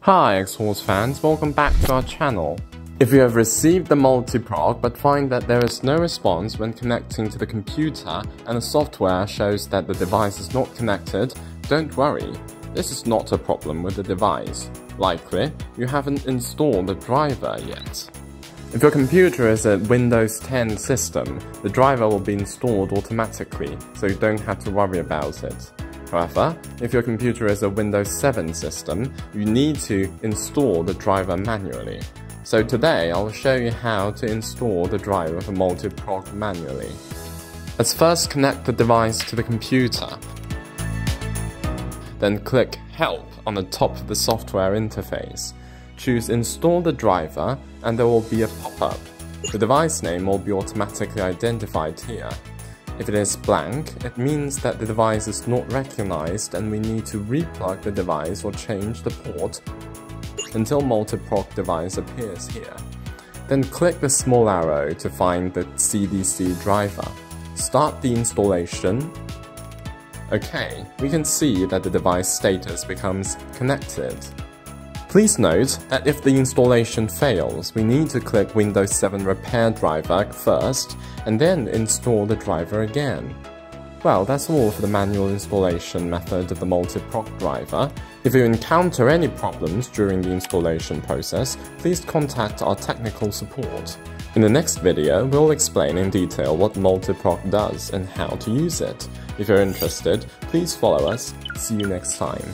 Hi Xhorse fans, welcome back to our channel. If you have received the MULTI-PROG but find that there is no response when connecting to the computer and the software shows that the device is not connected, don't worry. This is not a problem with the device. Likely, you haven't installed the driver yet. If your computer is a Windows 10 system, the driver will be installed automatically, so you don't have to worry about it. However, if your computer is a Windows 7 system, you need to install the driver manually. So today, I'll show you how to install the driver for MULTI-PROG manually. Let's first connect the device to the computer. Then click Help on the top of the software interface. Choose Install the driver and there will be a pop-up. The device name will be automatically identified here. If it is blank, it means that the device is not recognized and we need to replug the device or change the port until MULTI-PROG device appears here. Then click the small arrow to find the CDC driver. Start the installation. Okay, we can see that the device status becomes connected. Please note that if the installation fails, we need to click Windows 7 Repair Driver first, and then install the driver again. Well, that's all for the manual installation method of the MULTI-PROG driver. If you encounter any problems during the installation process, please contact our technical support. In the next video, we'll explain in detail what MULTI-PROG does and how to use it. If you're interested, please follow us. See you next time.